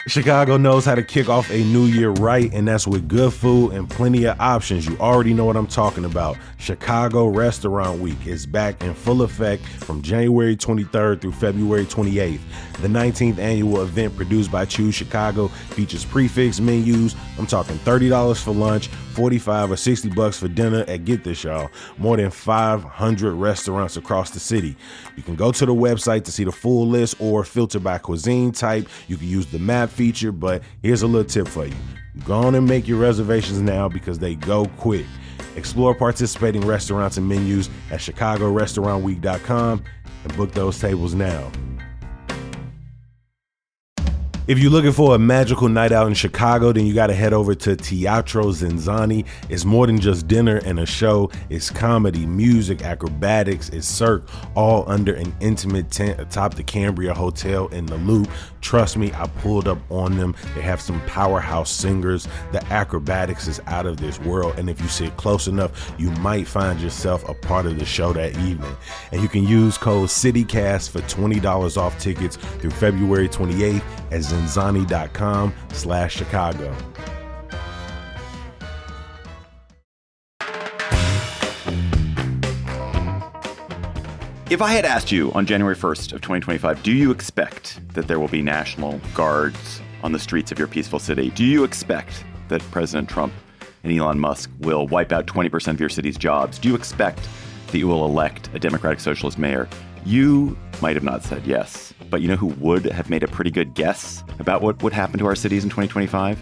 Chicago knows how to kick off a new year right, and that's with good food and plenty of options. You already know what I'm talking about. Chicago Restaurant Week is back in full effect from January 23rd through February 28th. The 19th annual event produced by Choose Chicago features prefix menus. I'm talking $30 for lunch, $45 or $60 for dinner at, get this y'all, more than 500 restaurants across the city. You can go to the website to see the full list or filter by cuisine type. You can use the map feature, but here's a little tip for you. Go on and make your reservations now because they go quick. Explore participating restaurants and menus at chicagorestaurantweek.com and book those tables now. If you're looking for a magical night out in Chicago, then you got to head over to Teatro Zinzanni. It's more than just dinner and a show. It's comedy, music, acrobatics, it's Cirque, all under an intimate tent atop the Cambria Hotel in the Loop. Trust me, I pulled up on them. They have some powerhouse singers. The acrobatics is out of this world. And if you sit close enough, you might find yourself a part of the show that evening. And you can use code CityCast for $20 off tickets through February 28th at zinzanni.com/Chicago. If I had asked you on January 1st of 2025, do you expect that there will be National Guards on the streets of your peaceful city? Do you expect that President Trump and Elon Musk will wipe out 20% of your city's jobs? Do you expect that you will elect a Democratic Socialist mayor? You might have not said yes, but you know who would have made a pretty good guess about what would happen to our cities in 2025?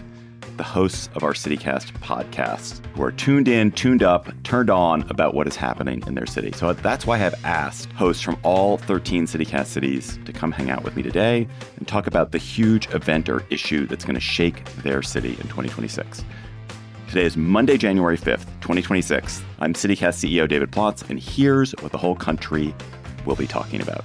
The hosts of our CityCast podcast, who are tuned in, tuned up, turned on about what is happening in their city. So that's why I have asked hosts from all 13 CityCast cities to come hang out with me today and talk about the huge event or issue that's going to shake their city in 2026. Today is Monday, January 5th, 2026. I'm CityCast CEO David Plotz, and here's what the whole country will be talking about.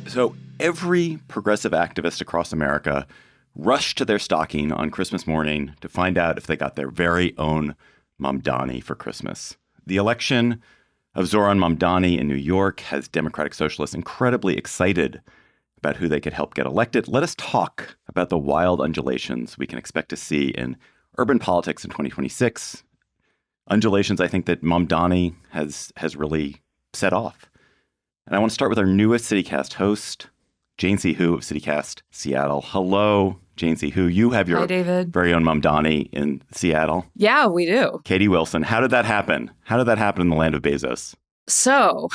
So every progressive activist across America rushed to their stocking on Christmas morning to find out if they got their very own Mamdani for Christmas. The election of Zohran Mamdani in New York has Democratic Socialists incredibly excited about who they could help get elected. Let us talk about the wild undulations we can expect to see in urban politics in 2026. Undulations I think that Mamdani has really set off. And I want to start with our newest CityCast host, Jane C. Hu of CityCast Seattle. Hello, Jane C. Hu. You have your very own Mamdani in Seattle. Yeah, we do. Katie Wilson, how did that happen? How did that happen in the land of Bezos? So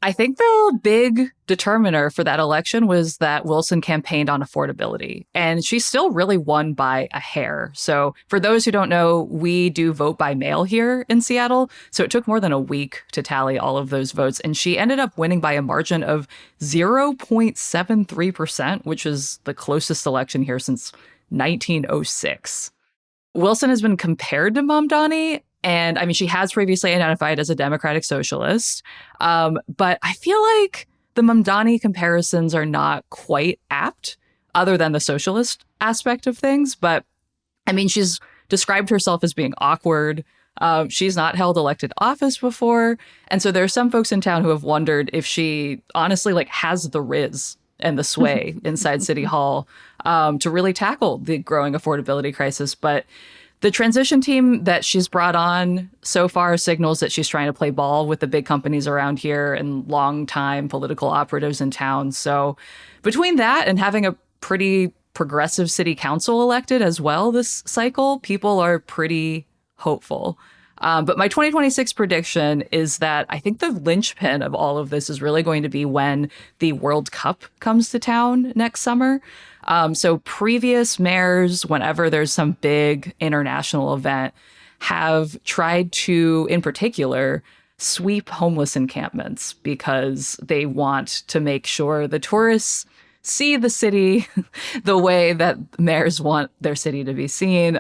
I think the big determiner for that election was that Wilson campaigned on affordability, and she still really won by a hair. So for those who don't know, we do vote by mail here in Seattle. So it took more than a week to tally all of those votes, and she ended up winning by a margin of 0.73%, which is the closest election here since 1906. Wilson has been compared to Mamdani. And I mean, she has previously identified as a Democratic Socialist. But I feel like the Mamdani comparisons are not quite apt, other than the socialist aspect of things. But I mean, she's described herself as being awkward. She's not held elected office before. And so there are some folks in town who have wondered if she honestly has the riz and the sway inside City Hall to really tackle the growing affordability crisis. But the transition team that she's brought on so far signals that she's trying to play ball with the big companies around here and longtime political operatives in town. So between that and having a pretty progressive city council elected as well this cycle, people are pretty hopeful. But my 2026 prediction is that I think the linchpin of all of this is really going to be when the World Cup comes to town next summer. So previous mayors, whenever there's some big international event, have tried to, in particular, sweep homeless encampments because they want to make sure the tourists see the city the way that mayors want their city to be seen.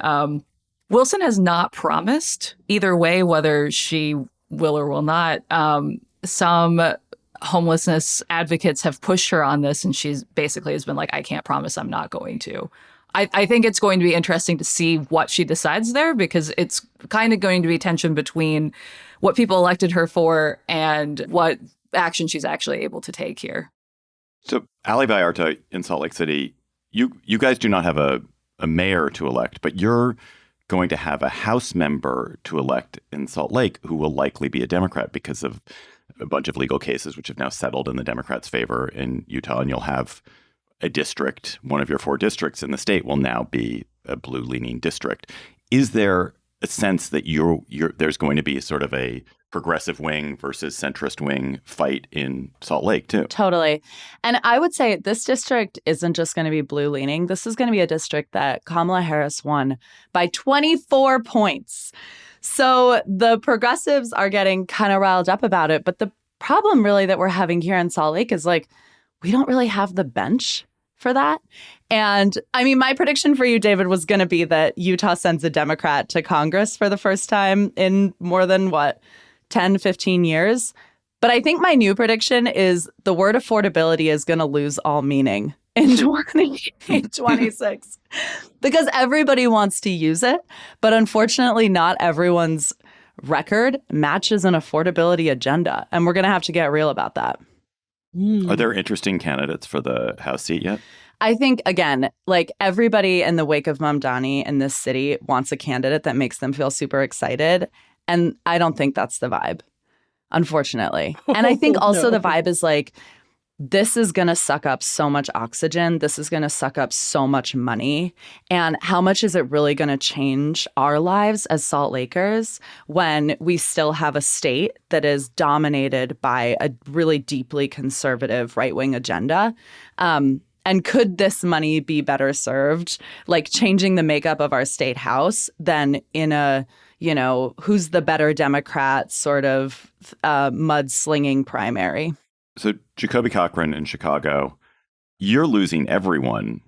Wilson has not promised either way, whether she will or will not. Some homelessness advocates have pushed her on this, and she's basically has been like, I can't promise I'm not going to. I think it's going to be interesting to see what she decides there, because it's kind of going to be tension between what people elected her for and what action she's actually able to take here. So Ali Vallarta in Salt Lake City, you guys do not have a mayor to elect, but you're going to have a House member to elect in Salt Lake who will likely be a Democrat because of a bunch of legal cases which have now settled in the Democrats' favor in Utah. And you'll have a district, one of your 4 districts in the state will now be a blue-leaning district. Is there a sense that there's going to be sort of a progressive wing versus centrist wing fight in Salt Lake, too? Totally. And I would say this district isn't just going to be blue leaning. This is going to be a district that Kamala Harris won by 24 points. So the progressives are getting kind of riled up about it. But the problem really that we're having here in Salt Lake is like, we don't really have the bench for that. And I mean, my prediction for you, David, was going to be that Utah sends a Democrat to Congress for the first time in more than 10, 15 years. But I think my new prediction is the word affordability is going to lose all meaning in 2026 because everybody wants to use it. But unfortunately, not everyone's record matches an affordability agenda. And we're going to have to get real about that. Are there interesting candidates for the House seat yet? I think, again, like everybody in the wake of Mamdani in this city wants a candidate that makes them feel super excited. And I don't think that's the vibe, unfortunately. And I think also the vibe is like, this is going to suck up so much oxygen. This is going to suck up so much money. And how much is it really going to change our lives as Salt Lakers when we still have a state that is dominated by a really deeply conservative right-wing agenda? And could this money be better served, like changing the makeup of our state house than in a, who's the better Democrat sort of mudslinging primary? So Jacoby Cochran in Chicago, you're losing everyone.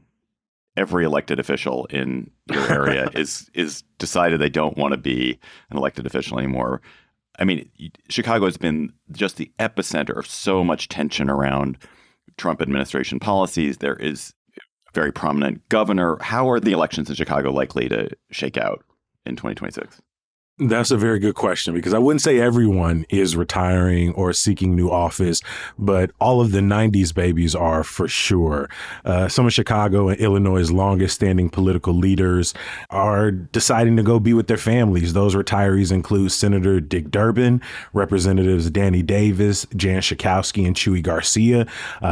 Every elected official in your area is decided they don't want to be an elected official anymore. I mean, Chicago has been just the epicenter of so much tension around Trump administration policies. There is a very prominent governor. How are the elections in Chicago likely to shake out in 2026? That's a very good question, because I wouldn't say everyone is retiring or seeking new office, but all of the 90s babies are for sure. Some of Chicago and Illinois' longest standing political leaders are deciding to go be with their families. Those retirees include Senator Dick Durbin, Representatives Danny Davis, Jan Schakowsky, and Chuy Garcia.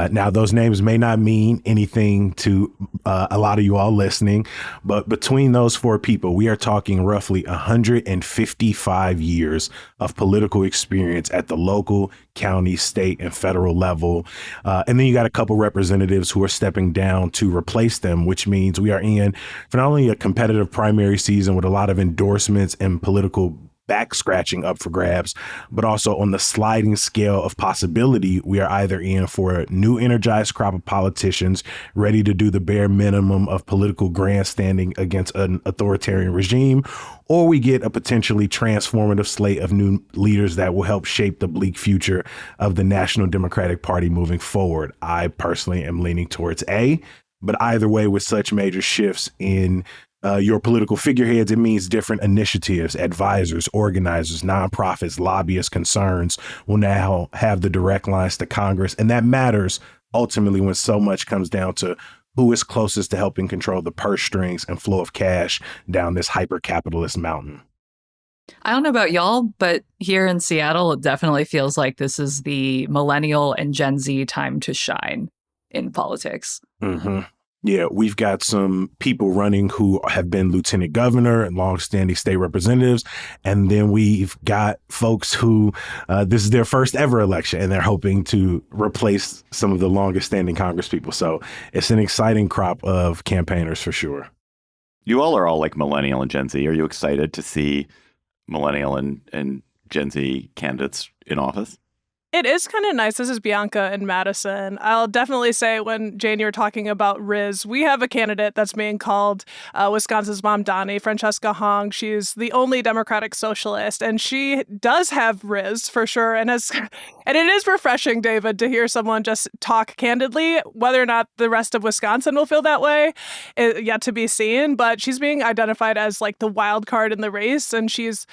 Now, those names may not mean anything to a lot of you all listening, but between those 4 people, we are talking roughly 155 years of political experience at the local, county, state, and federal level. And then you got a couple representatives who are stepping down to replace them, which means we are in for not only a competitive primary season with a lot of endorsements and political back scratching up for grabs, but also on the sliding scale of possibility, we are either in for a new energized crop of politicians ready to do the bare minimum of political grandstanding against an authoritarian regime, or we get a potentially transformative slate of new leaders that will help shape the bleak future of the National Democratic Party moving forward. I personally am leaning towards A, but either way, with such major shifts in your political figureheads, it means different initiatives, advisors, organizers, nonprofits, lobbyists, concerns will now have the direct lines to Congress. And that matters ultimately when so much comes down to who is closest to helping control the purse strings and flow of cash down this hyper-capitalist mountain. I don't know about y'all, but here in Seattle, it definitely feels like this is the millennial and Gen Z time to shine in politics. Mm-hmm. Yeah, we've got some people running who have been lieutenant governor and longstanding state representatives. And then we've got folks who this is their first ever election and they're hoping to replace some of the longest standing Congress people. So it's an exciting crop of campaigners for sure. You all are all like millennial and Gen Z. Are you excited to see millennial and Gen Z candidates in office? It is kind of nice. This is Bianca in Madison. I'll definitely say when, Jane, you're talking about Riz, we have a candidate that's being called Wisconsin's Mamdani, Francesca Hong. She's the only Democratic socialist, and she does have Riz for sure. And it is refreshing, David, to hear someone just talk candidly. Whether or not the rest of Wisconsin will feel that way, yet to be seen. But she's being identified as like the wild card in the race. And she's,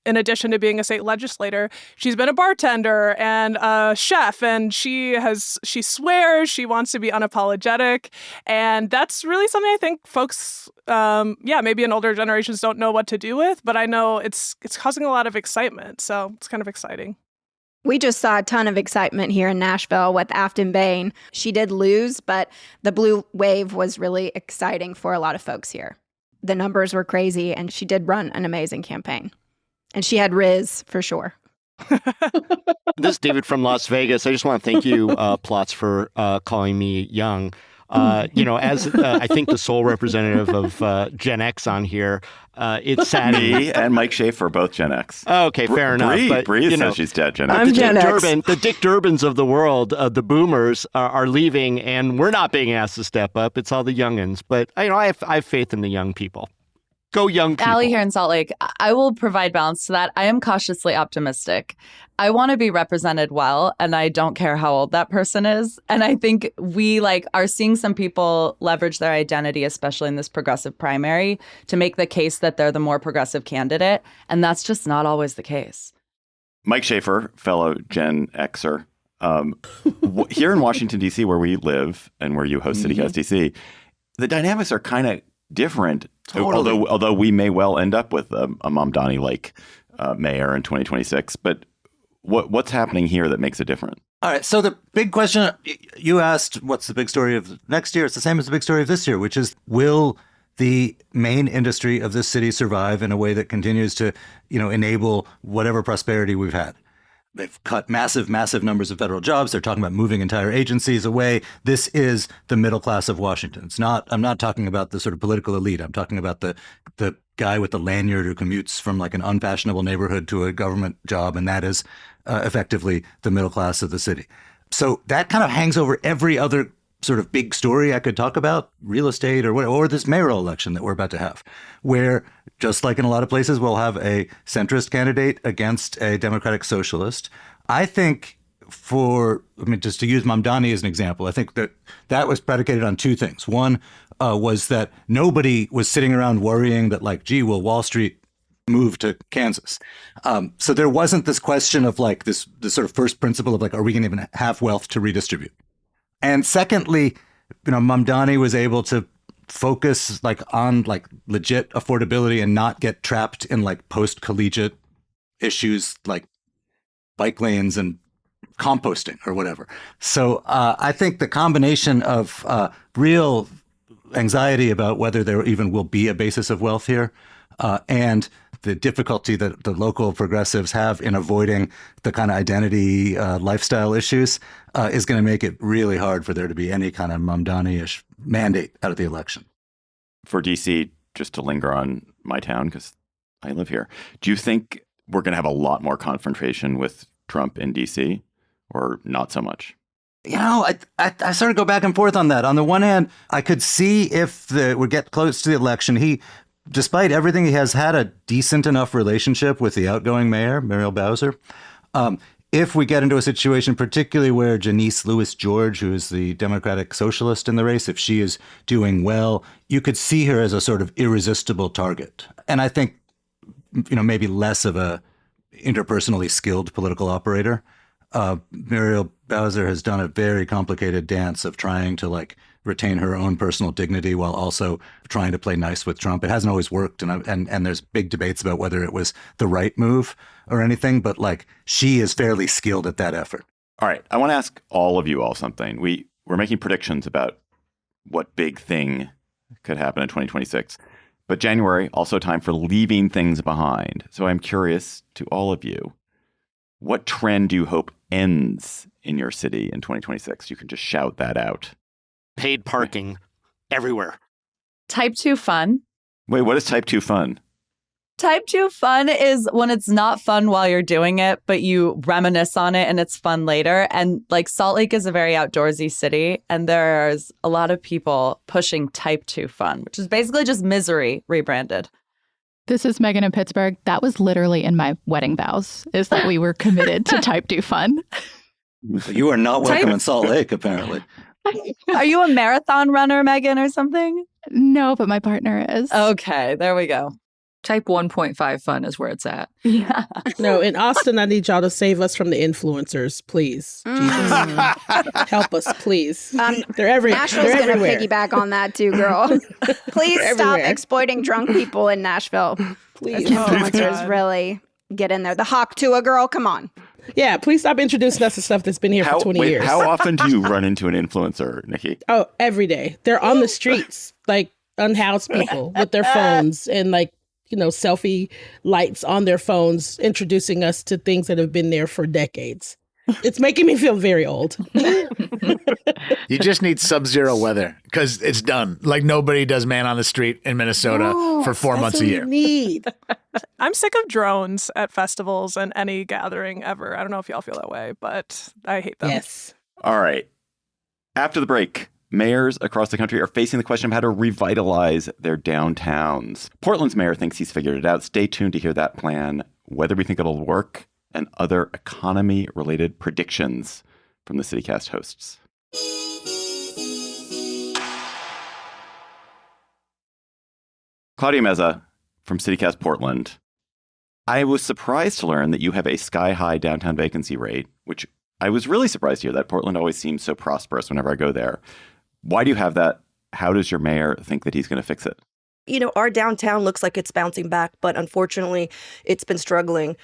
in addition to being a state legislator, she's been a bartender and a chef, and she swears, she wants to be unapologetic. And that's really something I think folks, maybe in older generations don't know what to do with, but I know it's causing a lot of excitement. So it's kind of exciting. We just saw a ton of excitement here in Nashville with Afton Bain. She did lose, but the blue wave was really exciting for a lot of folks here. The numbers were crazy, and she did run an amazing campaign. And she had Riz for sure. This is David from Las Vegas. I just want to thank you, Plotz, for calling me young. As I think the sole representative of Gen X on here, it's sad. Me and Mike Schaefer, both Gen X. Okay, fair enough. Bree says she's dead Gen X. I'm Gen X. The Dick Durbins of the world, the boomers, are leaving, and we're not being asked to step up. It's all the youngins. But I have faith in the young people. Go young people. Allie here in Salt Lake. I will provide balance to that. I am cautiously optimistic. I want to be represented well, and I don't care how old that person is. And I think we are seeing some people leverage their identity, especially in this progressive primary, to make the case that they're the more progressive candidate. And that's just not always the case. Mike Schaefer, fellow Gen Xer, here in Washington, D.C., where we live and where you host CityCast DC, the dynamics are kind of different. Totally. Although we may well end up with a Mamdani-like mayor in 2026. But what's happening here that makes it different? All right. So the big question you asked, what's the big story of next year? It's the same as the big story of this year, which is, will the main industry of this city survive in a way that continues to, enable whatever prosperity we've had? They've cut massive numbers of federal jobs. They're talking about moving entire agencies away. This is the middle class of Washington. I'm not talking about the sort of political elite. I'm talking about the guy with the lanyard who commutes from an unfashionable neighborhood to a government job. And that is effectively the middle class of the city. So that kind of hangs over every other sort of big story I could talk about, real estate or this mayoral election that we're about to have, where just like in a lot of places, we'll have a centrist candidate against a Democratic socialist. I think just to use Mamdani as an example, I think that was predicated on two things. One was that nobody was sitting around worrying that will Wall Street move to Kansas? So there wasn't this question of this sort of first principle of are we going to even have wealth to redistribute? And secondly, Mamdani was able to focus on legit affordability and not get trapped in post-collegiate issues like bike lanes and composting or whatever. So I think the combination of real anxiety about whether there even will be a basis of wealth here and the difficulty that the local progressives have in avoiding the kind of identity lifestyle issues is going to make it really hard for there to be any kind of Mamdani-ish mandate out of the election. For DC, just to linger on my town, because I live here, do you think we're going to have a lot more confrontation with Trump in DC or not so much? I sort of go back and forth on that. On the one hand, I could see if we get close to the election, despite everything, he has had a decent enough relationship with the outgoing mayor, Muriel Bowser. If we get into a situation, particularly where Janice Lewis George, who is the Democratic socialist in the race, if she is doing well, you could see her as a sort of irresistible target. And I think, maybe less of a interpersonally skilled political operator. Muriel Bowser has done a very complicated dance of trying to retain her own personal dignity while also trying to play nice with Trump. It hasn't always worked, and there's big debates about whether it was the right move or anything, but she is fairly skilled at that effort. All right. I want to ask all of you all something. We're making predictions about what big thing could happen in 2026. But January, also time for leaving things behind. So I'm curious to all of you, what trend do you hope ends in your city in 2026? You can just shout that out. Paid parking everywhere. Type 2 fun. Wait, what is type 2 fun? Type 2 fun is when it's not fun while you're doing it, but you reminisce on it and it's fun later. And Salt Lake is a very outdoorsy city, and there's a lot of people pushing type 2 fun, which is basically just misery rebranded. This is Megan in Pittsburgh. That was literally in my wedding vows, is that we were committed to type 2 fun. You are not welcome in Salt Lake, apparently. Are you a marathon runner, Megan, or something? No, but my partner is. Okay, there we go. Type 1.5 fun is where it's at. Yeah. No, in Austin, I need y'all to save us from the influencers, please. Jesus. Help us, please. They're Nashville's they're going to everywhere. piggyback on that too, girl. Please They're stop everywhere. exploiting drunk people in Nashville. Please. Influencers really get in there. The Hawk Tuah girl, come on. Yeah, please stop introducing us to stuff that's been here for 20 years. How often do you run into an influencer, Nikki? Oh, every day. They're on the streets, like unhoused people with their phones and like, selfie lights on their phones, introducing us to things that have been there for decades. It's making me feel very old. You just need sub-zero weather because it's done. Like nobody does man on the street in Minnesota for 4 months a year. Need. I'm sick of drones at festivals and any gathering ever. I don't know if y'all feel that way, but I hate them. Yes. All right. After the break, mayors across the country are facing the question of how to revitalize their downtowns. Portland's mayor thinks he's figured it out. Stay tuned to hear that plan, whether we think it'll work, and other economy-related predictions from the CityCast hosts. Claudia Meza from CityCast Portland. I was surprised to learn that you have a sky-high downtown vacancy rate, which I was really surprised to hear that. Portland always seems so prosperous whenever I go there. Why do you have that? How does your mayor think that he's going to fix it? Our downtown looks like it's bouncing back, but unfortunately, it's been struggling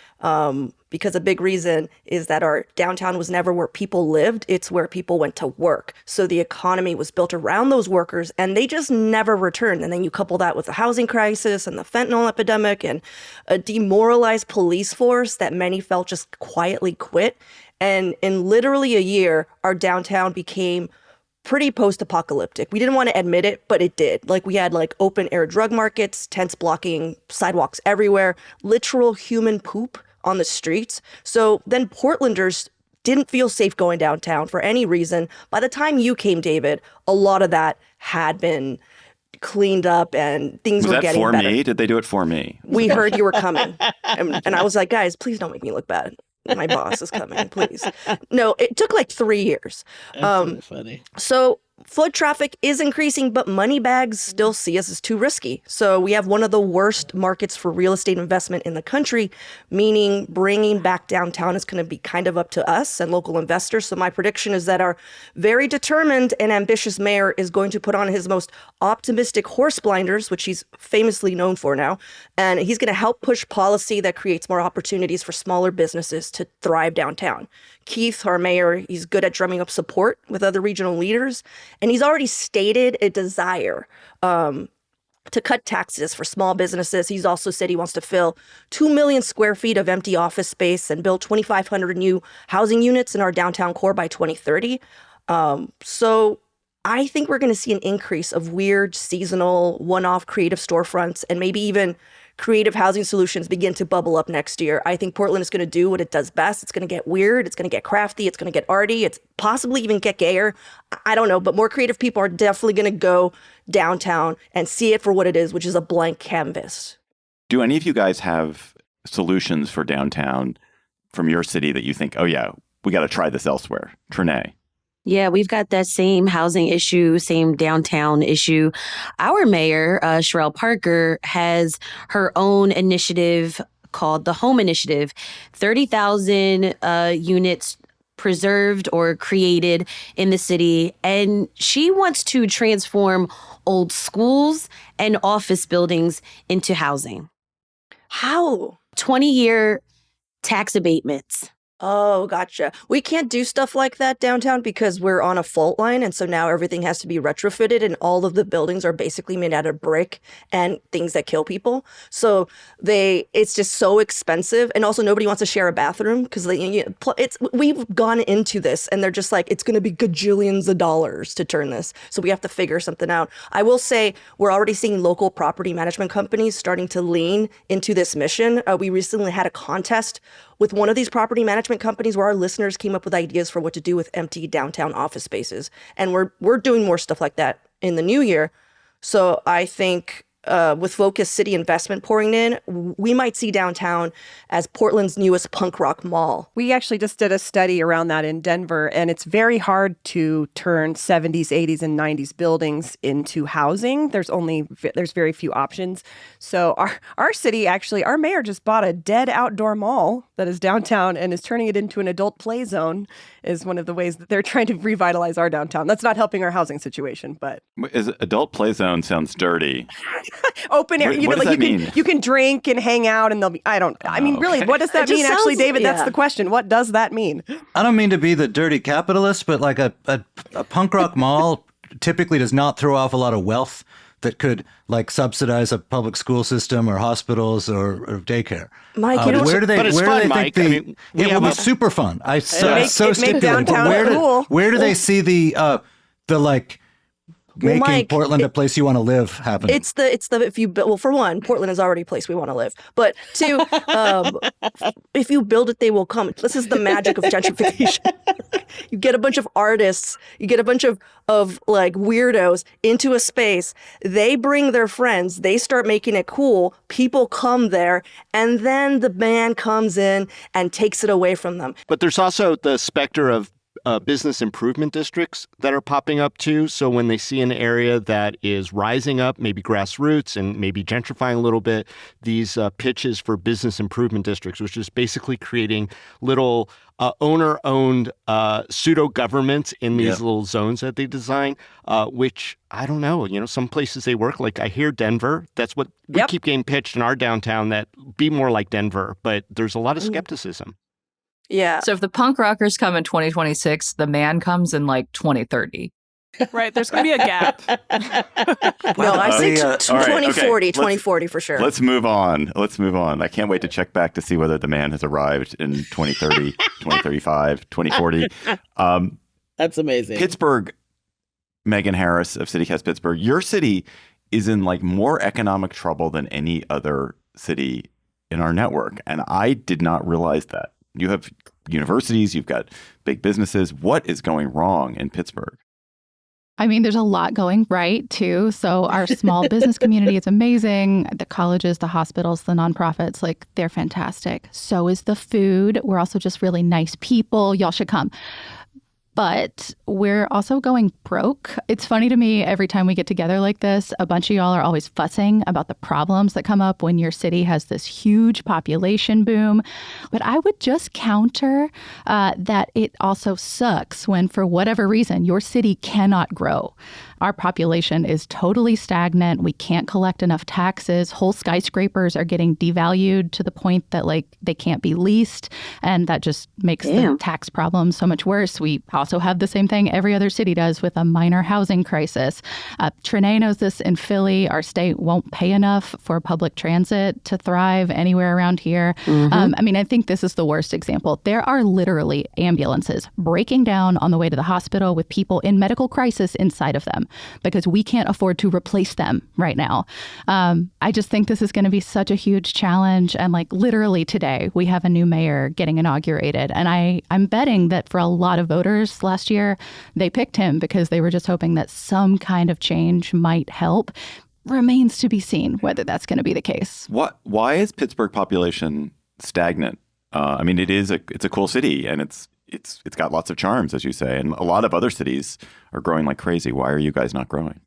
because a big reason is that our downtown was never where people lived. It's where people went to work. So the economy was built around those workers, and they just never returned. And then you couple that with the housing crisis and the fentanyl epidemic and a demoralized police force that many felt just quietly quit. And in literally a year, our downtown became pretty post-apocalyptic. We didn't want to admit it, but it did. Like we had open air drug markets, tents blocking sidewalks everywhere, literal human poop on the streets. So then Portlanders didn't feel safe going downtown for any reason. By the time you came, David, a lot of that had been cleaned up and things were getting better. Was that for me? Did they do it for me? We heard you were coming. And I was like, guys, please don't make me look bad. My boss is coming, please. No, it took 3 years. That's funny. So foot traffic is increasing, but money bags still see us as too risky. So we have one of the worst markets for real estate investment in the country, meaning bringing back downtown is going to be kind of up to us and local investors. So my prediction is that our very determined and ambitious mayor is going to put on his most optimistic horse blinders, which he's famously known for now, and he's going to help push policy that creates more opportunities for smaller businesses to thrive downtown. Keith, our mayor, he's good at drumming up support with other regional leaders. And he's already stated a desire to cut taxes for small businesses. He's also said he wants to fill 2 million square feet of empty office space and build 2,500 new housing units in our downtown core by 2030. So I think we're going to see an increase of weird, seasonal, one-off creative storefronts and maybe even creative housing solutions begin to bubble up next year. I think Portland is going to do what it does best. It's going to get weird. It's going to get crafty. It's going to get arty. It's possibly even get gayer. I don't know, but more creative people are definitely going to go downtown and see it for what it is, which is a blank canvas. Do any of you guys have solutions for downtown from your city that you think, oh yeah, we got to try this elsewhere? Trinae. Yeah, we've got that same housing issue, same downtown issue. Our mayor, Sherelle Parker, has her own initiative called the Home Initiative. 30,000 units preserved or created in the city. And she wants to transform old schools and office buildings into housing. How? 20-year tax abatements. Oh, gotcha. We can't do stuff like that downtown because we're on a fault line. And so now everything has to be retrofitted and all of the buildings are basically made out of brick and things that kill people. So it's just so expensive. And also nobody wants to share a bathroom because we've gone into this and they're just like, it's going to be gajillions of dollars to turn this. So we have to figure something out. I will say we're already seeing local property management companies starting to lean into this mission. We recently had a contest with one of these property management companies where our listeners came up with ideas for what to do with empty downtown office spaces. And we're doing more stuff like that in the new year. So I think with focused city investment pouring in, we might see downtown as Portland's newest punk rock mall. We actually just did a study around that in Denver, and it's very hard to turn 70s, 80s, and 90s buildings into housing. There's very few options. So our city, actually, our mayor just bought a dead outdoor mall that is downtown and is turning it into an adult play zone, is one of the ways that they're trying to revitalize our downtown. That's not helping our housing situation, but... Adult play zone sounds dirty. Open air, you can drink and hang out, and really, what does that mean? Actually, David, that's the question. What does that mean? I don't mean to be the dirty capitalist, but like a punk rock mall typically does not throw off a lot of wealth that could like subsidize a public school system or hospitals or daycare. Mike, where do they think it will be super fun? Where do they see the making Portland a place you want to live happening? It's the if you build, well, for one, Portland is already a place we want to live. But two, if you build it, they will come. This is the magic of gentrification. You get a bunch of artists, you get a bunch of like weirdos into a space. They bring their friends. They start making it cool. People come there, and then the man comes in and takes it away from them. But there's also the specter of business improvement districts that are popping up too. So when they see an area that is rising up, maybe grassroots and maybe gentrifying a little bit, these pitches for business improvement districts, which is basically creating little owner-owned pseudo-governments in these little zones that they design, which, I don't know, some places they work. Like I hear Denver, that's what we keep getting pitched in our downtown, that be more like Denver, but there's a lot of skepticism. Yeah. So if the punk rockers come in 2026, the man comes in like 2030. Right. There's going to be a gap. No, I say 2040 for sure. Let's move on. I can't wait to check back to see whether the man has arrived in 2030, 2035, 2040. That's amazing. Pittsburgh, Megan Harris of CityCast Pittsburgh, your city is in like more economic trouble than any other city in our network. And I did not realize that. You have universities, you've got big businesses. What is going wrong in Pittsburgh? I mean, there's a lot going right, too. So our small business community is amazing. The colleges, the hospitals, the nonprofits, like, they're fantastic. So is the food. We're also just really nice people. Y'all should come. But we're also going broke. It's funny to me, every time we get together like this, a bunch of y'all are always fussing about the problems that come up when your city has this huge population boom. But I would just counter that it also sucks when, for whatever reason, your city cannot grow. Our population is totally stagnant. We can't collect enough taxes. Whole skyscrapers are getting devalued to the point that, like, they can't be leased. And that just makes the tax problem so much worse. We also have the same thing every other city does with a minor housing crisis. Trinae knows this in Philly. Our state won't pay enough for public transit to thrive anywhere around here. I mean, I think this is the worst example. There are literally ambulances breaking down on the way to the hospital with people in medical crisis inside of them, because we can't afford to replace them right now. I just think this is going to be such a huge challenge. And like literally today, we have a new mayor getting inaugurated. And I'm betting that for a lot of voters last year, they picked him because they were just hoping that some kind of change might help. Remains to be seen whether that's going to be the case. Why is Pittsburgh population stagnant? I mean, it's a cool city, and it's got lots of charms, as you say, and a lot of other cities are growing like crazy. Why are you guys not growing?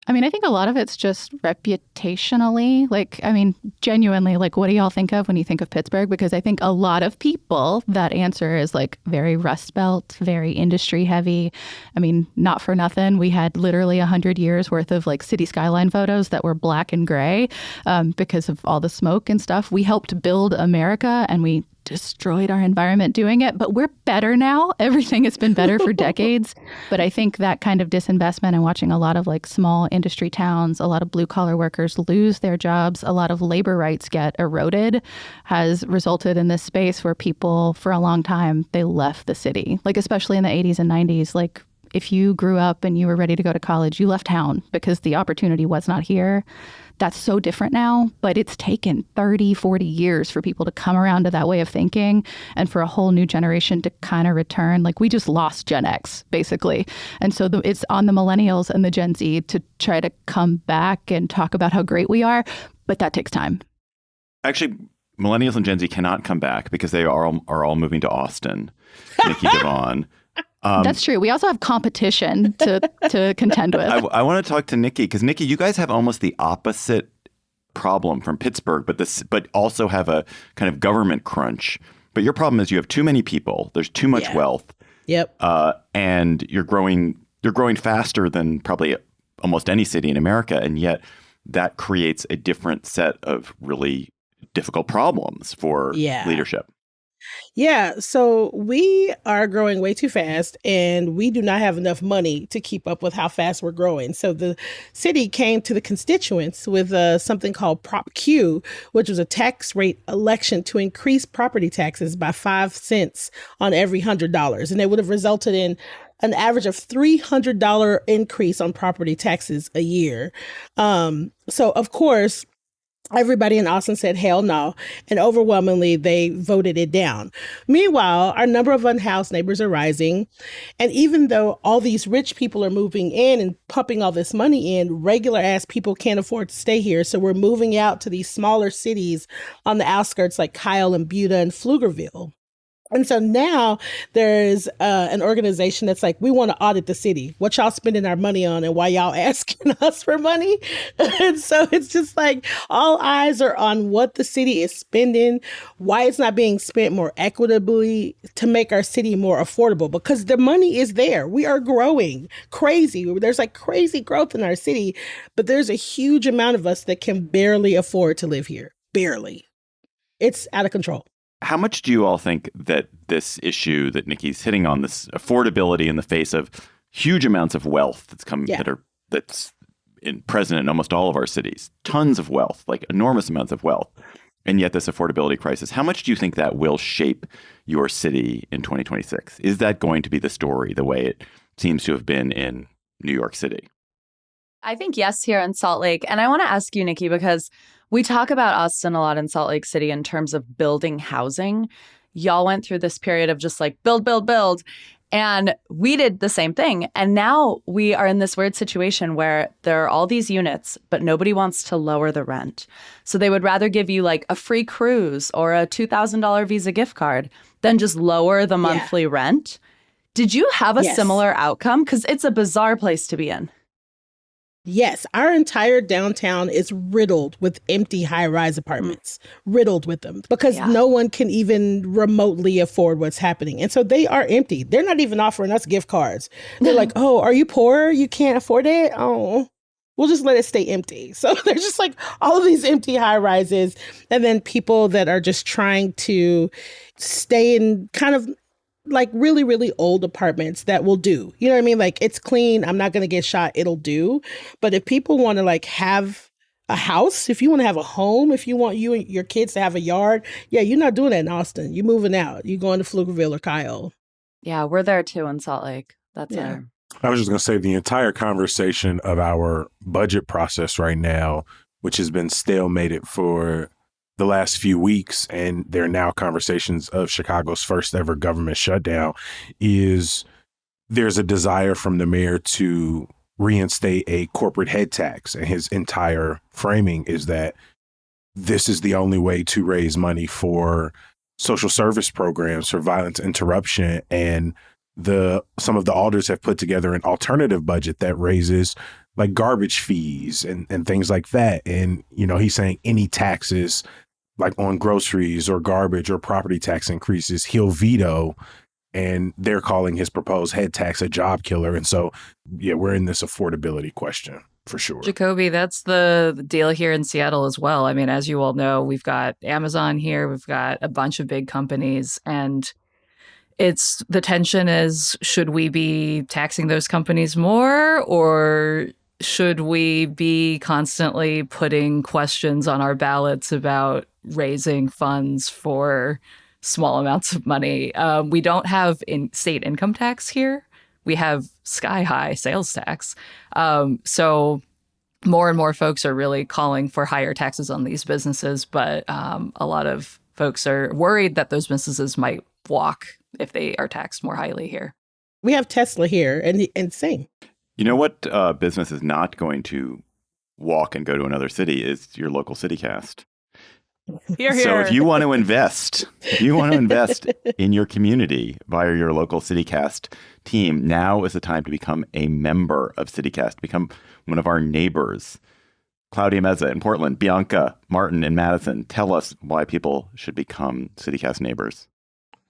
I mean, I think a lot of it's just reputationally. Like, I mean, genuinely, like, what do y'all think of when you think of Pittsburgh? Because I think a lot of people, that answer is like very Rust Belt, very industry heavy. I mean, not for nothing. We had literally 100 years worth of like city skyline photos that were black and gray because of all the smoke and stuff. We helped build America, and we destroyed our environment doing it, but we're better now. Everything has been better for decades. But I think that kind of disinvestment and watching a lot of like small industry towns, a lot of blue collar workers lose their jobs, a lot of labor rights get eroded, has resulted in this space where people for a long time, they left the city, like especially in the 80s and 90s, like If you grew up and you were ready to go to college, you left town because the opportunity was not here. That's so different now, but it's taken 30, 40 years for people to come around to that way of thinking and for a whole new generation to kind of return. Like, we just lost Gen X, basically. And so it's on the millennials and the Gen Z to try to come back and talk about how great we are, but that takes time. Actually, millennials and Gen Z cannot come back because they are all moving to Austin. Nikki Devon. That's true. We also have competition to contend with. I want to talk to Nikki because Nikki, you guys have almost the opposite problem from Pittsburgh, but also have a kind of government crunch. But your problem is you have too many people. There's too much wealth. Yep. And you're growing faster than probably almost any city in America, and yet that creates a different set of really difficult problems for leadership. Yeah, so we are growing way too fast, and we do not have enough money to keep up with how fast we're growing. So the city came to the constituents with something called Prop Q, which was a tax rate election to increase property taxes by 5 cents on every $100. And it would have resulted in an average of $300 increase on property taxes a year. So, of course, everybody in Austin said, hell no. And overwhelmingly, they voted it down. Meanwhile, our number of unhoused neighbors are rising. And even though all these rich people are moving in and pumping all this money in, regular ass people can't afford to stay here. So we're moving out to these smaller cities on the outskirts like Kyle and Buda and Pflugerville. And so now there's an organization that's like, we want to audit the city. What y'all spending our money on and why y'all asking us for money? And so it's just like all eyes are on what the city is spending, why it's not being spent more equitably to make our city more affordable, because the money is there. We are growing crazy. There's like crazy growth in our city, but there's a huge amount of us that can barely afford to live here. Barely. It's out of control. How much do you all think that this issue that Nikki's hitting on, this affordability in the face of huge amounts of wealth that's present in almost all of our cities, tons of wealth, like enormous amounts of wealth, and yet this affordability crisis, how much do you think that will shape your city in 2026? Is that going to be the story the way it seems to have been in New York City? I think yes here in Salt Lake. And I want to ask you, Nikki, because we talk about Austin a lot in Salt Lake City in terms of building housing. Y'all went through this period of just like build, build, build. And we did the same thing. And now we are in this weird situation where there are all these units, but nobody wants to lower the rent. So they would rather give you like a free cruise or a $2,000 Visa gift card than just lower the monthly rent. Did you have a similar outcome? Because it's a bizarre place to be in. Yes, our entire downtown is riddled with empty high-rise apartments, riddled with them because no one can even remotely afford what's happening. And so they are empty. They're not even offering us gift cards. They're like, oh, are you poor? You can't afford it? Oh, we'll just let it stay empty. So there's just like all of these empty high-rises and then people that are just trying to stay in kind of like really, really old apartments that will do. You know what I mean? Like, it's clean. I'm not going to get shot. It'll do. But if people want to like have a house, if you want to have a home, if you want you and your kids to have a yard, you're not doing that in Austin. You're moving out. You're going to Pflugerville or Kyle. Yeah, we're there too in Salt Lake. That's it. I was just going to say the entire conversation of our budget process right now, which has been stalemated for the last few weeks, and there are now conversations of Chicago's first ever government shutdown, is there's a desire from the mayor to reinstate a corporate head tax. And his entire framing is that this is the only way to raise money for social service programs, for violence interruption. And some of the alders have put together an alternative budget that raises like garbage fees and things like that. And, he's saying any taxes like on groceries or garbage or property tax increases, he'll veto. And they're calling his proposed head tax a job killer. And so, we're in this affordability question for sure. Jacoby, that's the deal here in Seattle as well. I mean, as you all know, we've got Amazon here. We've got a bunch of big companies. And the tension is, should we be taxing those companies more, or should we be constantly putting questions on our ballots about raising funds for small amounts of money? We don't have state income tax here. we have sky high sales tax. So more and more folks are really calling for higher taxes on these businesses, but a lot of folks are worried that those businesses might walk if they are taxed more highly here. We have Tesla here and same. You know what business is not going to walk and go to another city is your local CityCast. Hear, hear. So if you want to invest in your community via your local CityCast team, now is the time to become a member of CityCast, become one of our neighbors. Claudia Meza in Portland, Bianca Martin in Madison, tell us why people should become CityCast neighbors.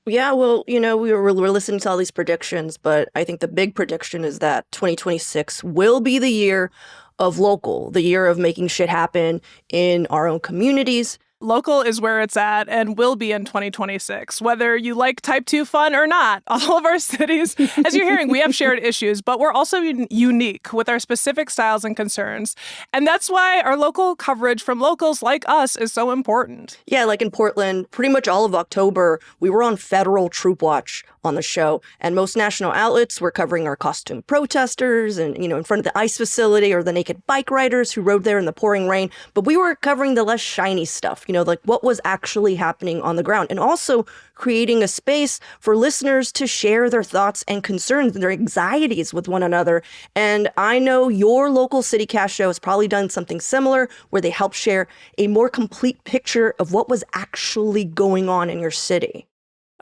Yeah, well, we're listening to all these predictions, but I think the big prediction is that 2026 will be the year of local, the year of making shit happen in our own communities. Local is where it's at and will be in 2026, whether you like type 2 fun or not. All of our cities, as you're hearing, we have shared issues, but we're also unique with our specific styles and concerns. And that's why our local coverage from locals like us is so important. Yeah, like in Portland, pretty much all of October, we were on federal troop watch on the show. And most national outlets were covering our costume protesters and, in front of the ICE facility, or the naked bike riders who rode there in the pouring rain. But we were covering the less shiny stuff, like what was actually happening on the ground, and also creating a space for listeners to share their thoughts and concerns and their anxieties with one another. And I know your local CityCast show has probably done something similar, where they help share a more complete picture of what was actually going on in your city.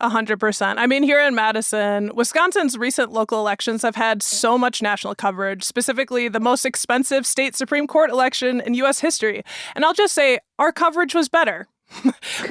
100%. I mean, here in Madison, Wisconsin's recent local elections have had so much national coverage, specifically the most expensive state Supreme Court election in U.S. history. And I'll just say, our coverage was better.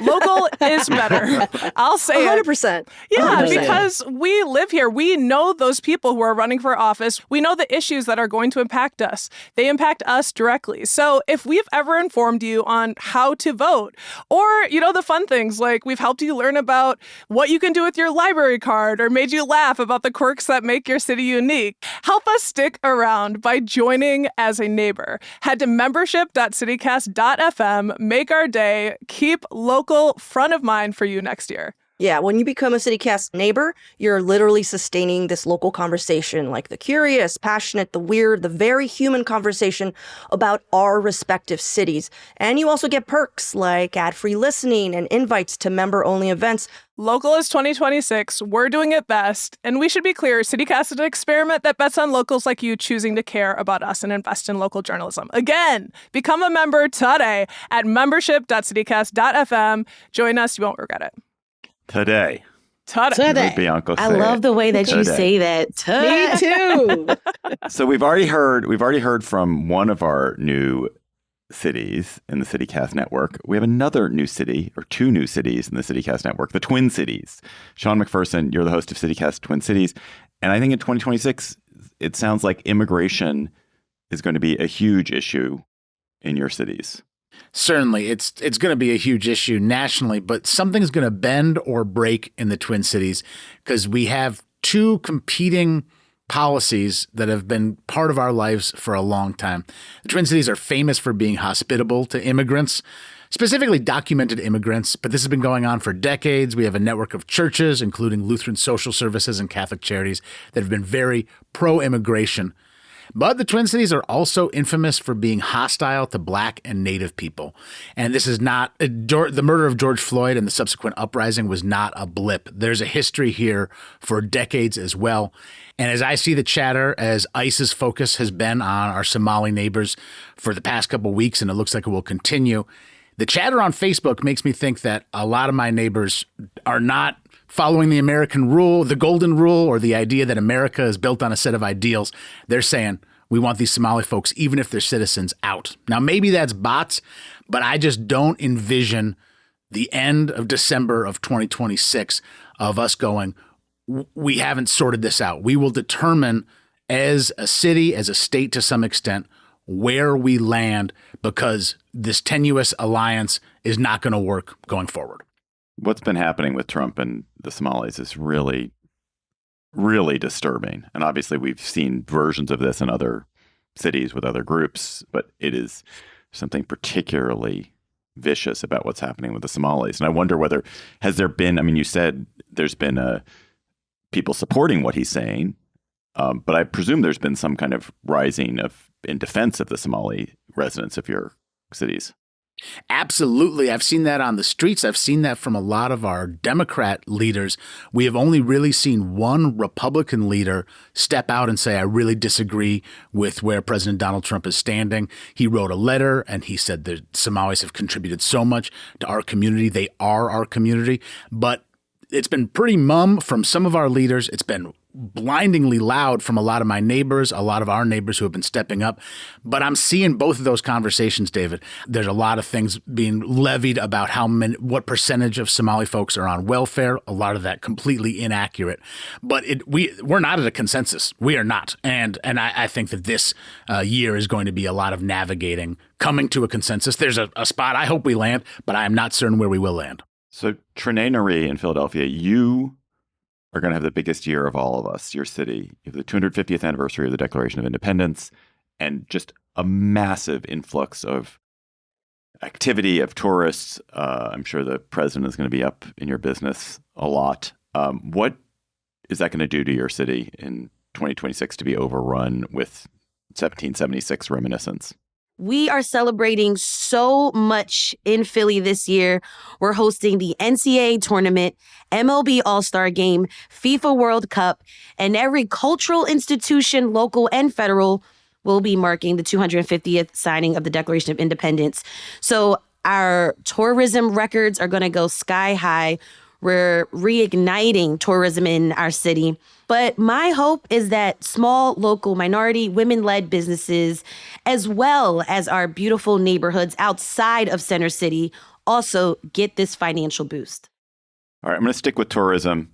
Local is better. I'll say 100%. It. Yeah, 100%. Because we live here. We know those people who are running for office. We know the issues that are going to impact us. They impact us directly. So if we've ever informed you on how to vote, or, the fun things, like we've helped you learn about what you can do with your library card, or made you laugh about the quirks that make your city unique, help us stick around by joining as a neighbor. Head to membership.citycast.fm, make our day, keep local front of mind for you next year. Yeah, when you become a CityCast neighbor, you're literally sustaining this local conversation, like the curious, passionate, the weird, the very human conversation about our respective cities. And you also get perks like ad-free listening and invites to member-only events. Local is 2026. We're doing it best. And we should be clear, CityCast is an experiment that bets on locals like you choosing to care about us and invest in local journalism. Again, become a member today at membership.citycast.fm. Join us. You won't regret it. Today. Bianca I love the way that you say that. Me too. So we've already heard from one of our new cities in the CityCast network. We have another new city, or two new cities in the CityCast network, the Twin Cities. Sean McPherson, you're the host of CityCast Twin Cities. And I think in 2026, it sounds like immigration is going to be a huge issue in your cities. Certainly, it's going to be a huge issue nationally, but something's going to bend or break in the Twin Cities, because we have two competing policies that have been part of our lives for a long time. The Twin Cities are famous for being hospitable to immigrants, specifically documented immigrants, but this has been going on for decades. We have a network of churches, including Lutheran Social Services and Catholic Charities, that have been very pro-immigration. But the Twin Cities are also infamous for being hostile to Black and Native people. And this is not the murder of George Floyd and the subsequent uprising was not a blip. There's a history here for decades as well. And as I see the chatter, as ICE's focus has been on our Somali neighbors for the past couple of weeks, and it looks like it will continue, the chatter on Facebook makes me think that a lot of my neighbors are not following the American rule, the golden rule, or the idea that America is built on a set of ideals. They're saying, we want these Somali folks, even if they're citizens, out. Now, maybe that's bots, but I just don't envision the end of December of 2026 of us going, we haven't sorted this out. We will determine as a city, as a state to some extent, where we land, because this tenuous alliance is not going to work going forward. What's been happening with Trump and the Somalis is really, really disturbing. And obviously we've seen versions of this in other cities with other groups, but it is something particularly vicious about what's happening with the Somalis. And I wonder whether, has there been, I mean, you said there's been people supporting what he's saying. But I presume there's been some kind of rising in defense of the Somali residents of your cities. Absolutely. I've seen that on the streets. I've seen that from a lot of our Democrat leaders. We have only really seen one Republican leader step out and say, I really disagree with where President Donald Trump is standing. He wrote a letter and he said that Somalis have contributed so much to our community. They are our community. But it's been pretty mum from some of our leaders. It's been blindingly loud from a lot of my neighbors, a lot of our neighbors who have been stepping up. But I'm seeing both of those conversations, David. There's a lot of things being levied about what percentage of Somali folks are on welfare. A lot of that completely inaccurate. But we're not at a consensus. We are not. And I think that this year is going to be a lot of navigating, coming to a consensus. There's a spot I hope we land, but I am not certain where we will land. So Trinae Nari in Philadelphia, you are going to have the biggest year of all of us, your city. You have the 250th anniversary of the Declaration of Independence and just a massive influx of activity of tourists. I'm sure the president is going to be up in your business a lot. What is that going to do to your city in 2026 to be overrun with 1776 reminiscence? We are celebrating so much in Philly this year. We're hosting the NCAA tournament, MLB All-Star Game, FIFA World Cup, and every cultural institution, local and federal, will be marking the 250th signing of the Declaration of Independence. So our tourism records are going to go sky high. We're reigniting tourism in our city. But my hope is that small, local, minority, women-led businesses, as well as our beautiful neighborhoods outside of Center City, also get this financial boost. All right, I'm going to stick with tourism,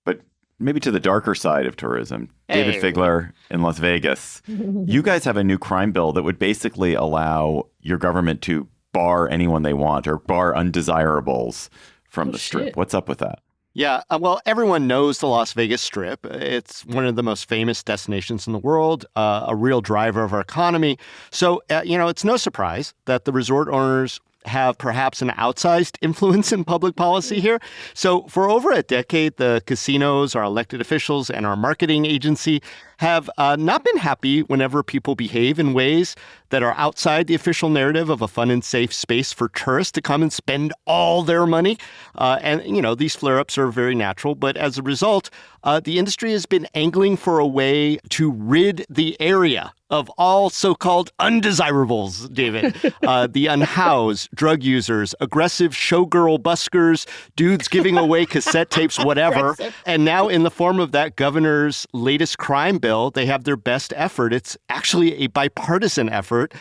but maybe to the darker side of tourism. David Figler in Las Vegas. You guys have a new crime bill that would basically allow your government to bar anyone they want or bar undesirables from the Strip. What's up with that? Yeah, well, everyone knows the Las Vegas Strip. It's one of the most famous destinations in the world, a real driver of our economy. So, it's no surprise that the resort owners have perhaps an outsized influence in public policy here. So for over a decade, the casinos, our elected officials, and our marketing agency have not been happy whenever people behave in ways that are outside the official narrative of a fun and safe space for tourists to come and spend all their money. These flare-ups are very natural. But as a result, the industry has been angling for a way to rid the area of all so-called undesirables, David. The unhoused, drug users, aggressive showgirl buskers, dudes giving away cassette tapes, whatever. And now in the form of that governor's latest crime bill, they have their best effort. It's actually a bipartisan effort,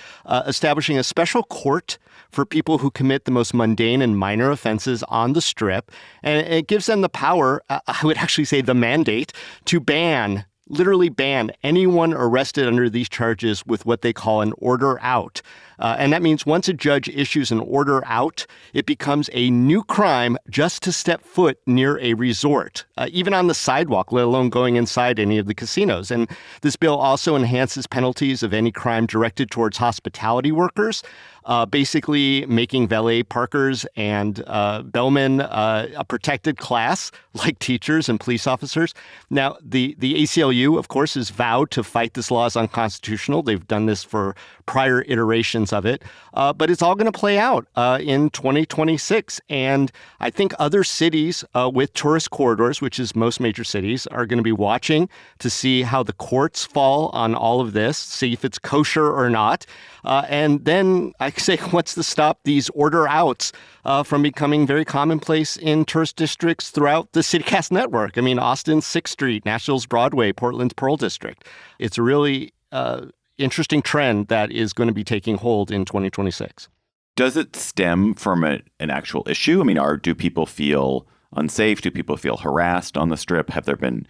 establishing a special court for people who commit the most mundane and minor offenses on the Strip. And it gives them the power, I would actually say the mandate, to literally ban anyone arrested under these charges with what they call an order out. And that means once a judge issues an order out, it becomes a new crime just to step foot near a resort, even on the sidewalk, let alone going inside any of the casinos. And this bill also enhances penalties of any crime directed towards hospitality workers, basically making valet parkers and bellmen a protected class like teachers and police officers. Now, the ACLU, of course, has vowed to fight this law as unconstitutional. They've done this for prior iterations of it, but it's all going to play out in 2026. And I think other cities with tourist corridors, which is most major cities, are going to be watching to see how the courts fall on all of this, see if it's kosher or not. And then I say, what's to stop these order outs from becoming very commonplace in tourist districts throughout the CityCast network? I mean, Austin's 6th Street, Nashville's Broadway, Portland's Pearl District. It's a really interesting trend that is going to be taking hold in 2026. Does it stem from an actual issue? I mean, do people feel unsafe? Do people feel harassed on the Strip? Have there been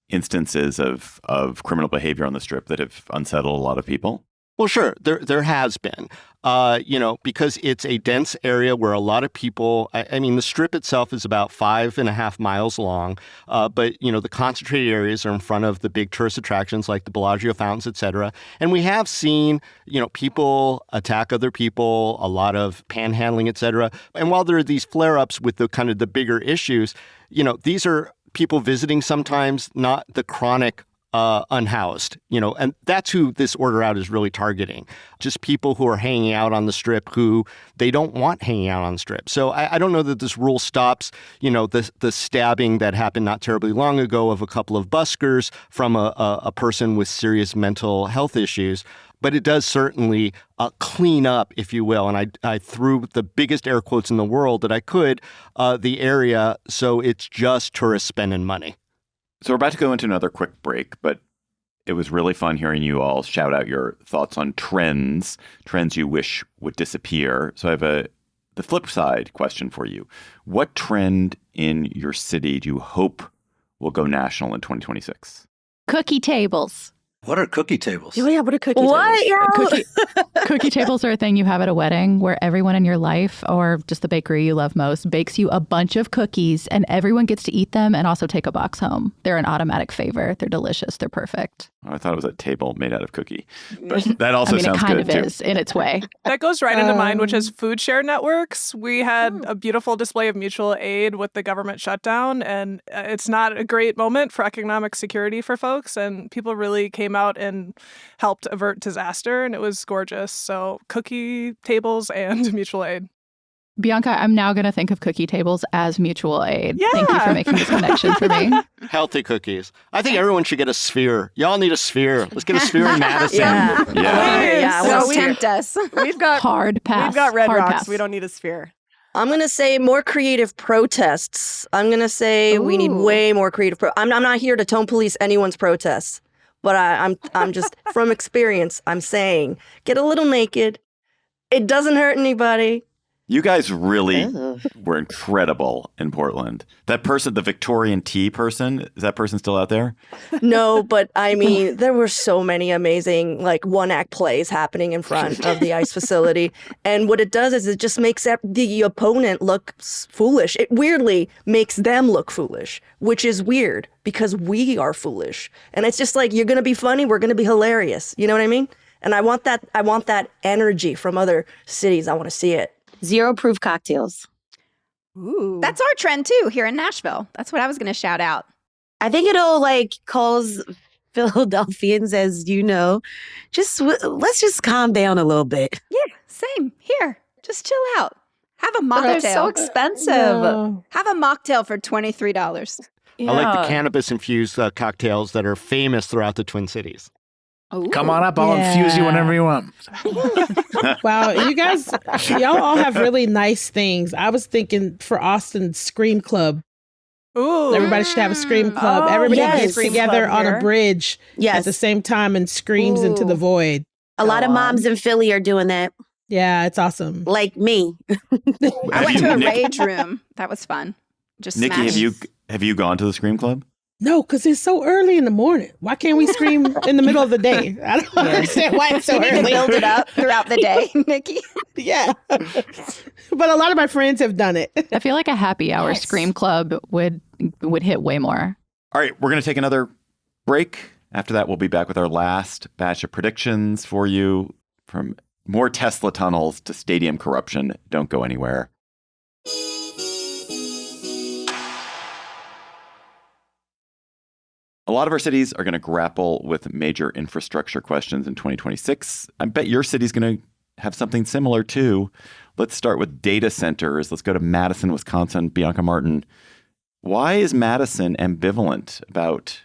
instances of criminal behavior on the Strip that have unsettled a lot of people? Well, sure. There has been, because it's a dense area where a lot of people, I mean, the Strip itself is about 5.5 miles long, but, the concentrated areas are in front of the big tourist attractions like the Bellagio fountains, et cetera. And we have seen, people attack other people, a lot of panhandling, et cetera. And while there are these flare-ups with the kind of the bigger issues, these are people visiting sometimes, not the chronic unhoused, and that's who this order out is really targeting. Just people who are hanging out on the Strip who they don't want hanging out on the Strip. So I don't know that this rule stops, the stabbing that happened not terribly long ago of a couple of buskers from a person with serious mental health issues. But it does certainly clean up, if you will. And I threw the biggest air quotes in the world that I could, the area, so it's just tourists spending money. So we're about to go into another quick break, but it was really fun hearing you all shout out your thoughts on trends you wish would disappear. So I have the flip side question for you. What trend in your city do you hope will go national in 2026? Cookie tables. What are cookie tables? Oh, yeah, what are cookie What? tables? Cookie tables are a thing you have at a wedding where everyone in your life or just the bakery you love most bakes you a bunch of cookies and everyone gets to eat them and also take a box home. They're an automatic favor. They're delicious. They're perfect. I thought it was a table made out of cookie. But that also sounds good, it kind of too. is in its way. That goes right into mine, which is food share networks. We had a beautiful display of mutual aid with the government shutdown, and it's not a great moment for economic security for folks, and people really came out and helped avert disaster, and it was gorgeous. So cookie tables and mutual aid. Bianca, I'm now going to think of cookie tables as mutual aid. Yeah. Thank you for making this connection for me. Healthy cookies. I think everyone should get a sphere. Y'all need a sphere. Let's get a sphere in Madison. Yeah, Don't well, tempt us. We've got Hard pass. We've got Red Hard Rocks. pass. We don't need a sphere. I'm going to say more creative protests. I'm going to say we need way more creative. I'm not here to tone police anyone's protests, but I'm just from experience. I'm saying get a little naked. It doesn't hurt anybody. You guys really were incredible in Portland. That person, the Victorian tea person, is that person still out there? No, but I mean, there were so many amazing one-act plays happening in front of the ICE facility. And what it does is it just makes the opponent look foolish. It weirdly makes them look foolish, which is weird because we are foolish. And it's just like, you're going to be funny, we're going to be hilarious. You know what I mean? And I want that energy from other cities. I want to see it. Zero proof cocktails. Ooh. That's our trend too here in Nashville. That's what I was going to shout out. I think it'll cause Philadelphians, as you know, let's just calm down a little bit. Yeah, same here. Just chill out. Have a mocktail. They're so expensive. Have a mocktail for $23. I like the cannabis-infused cocktails that are famous throughout the Twin Cities. Ooh. Come on up. I'll infuse you whenever you want. Wow, y'all all have really nice things. I was thinking for Austin, Scream Club. Ooh. Everybody should have a Scream Club. Oh, Everybody yes. gets Scream together Club on here. a bridge Yes. at the same time and screams into the void. A lot of moms in Philly are doing that. Yeah, it's awesome. Like me. I went to a rage room. That was fun. Just Nikki, smash. have you gone to the Scream Club? No, because it's so early in the morning. Why can't we scream in the middle of the day? I don't understand why it's so You need to early. build it up throughout the day, Nikki. Yeah. But a lot of my friends have done it. I feel like a happy hour Scream Club would hit way more. All right, we're going to take another break. After that, we'll be back with our last batch of predictions for you, from more Tesla tunnels to stadium corruption. Don't go anywhere. A lot of our cities are going to grapple with major infrastructure questions in 2026. I bet your city's going to have something similar too. Let's start with data centers. Let's go to Madison, Wisconsin. Bianca Martin, why is Madison ambivalent about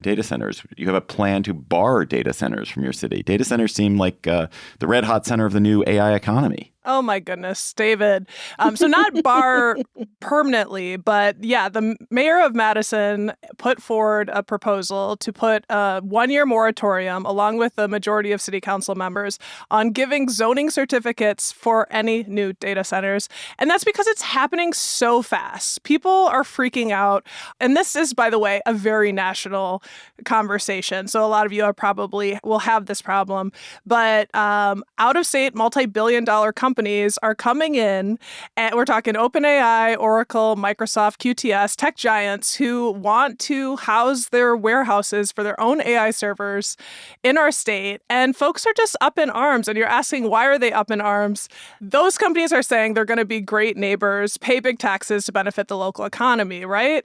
data centers? You have a plan to bar data centers from your city. Data centers seem like the red hot center of the new AI economy. Oh my goodness, David. So not bar permanently, but yeah, the mayor of Madison put forward a proposal to put a 1-year moratorium, along with the majority of city council members, on giving zoning certificates for any new data centers. And that's because it's happening so fast. People are freaking out. And this is, by the way, a very national conversation. So a lot of you probably will have this problem. But out-of-state multi-billion-dollar companies are coming in, and we're talking OpenAI, Oracle, Microsoft, QTS, tech giants who want to house their warehouses for their own AI servers in our state. And folks are just up in arms. And you're asking, why are they up in arms? Those companies are saying they're going to be great neighbors, pay big taxes to benefit the local economy, right?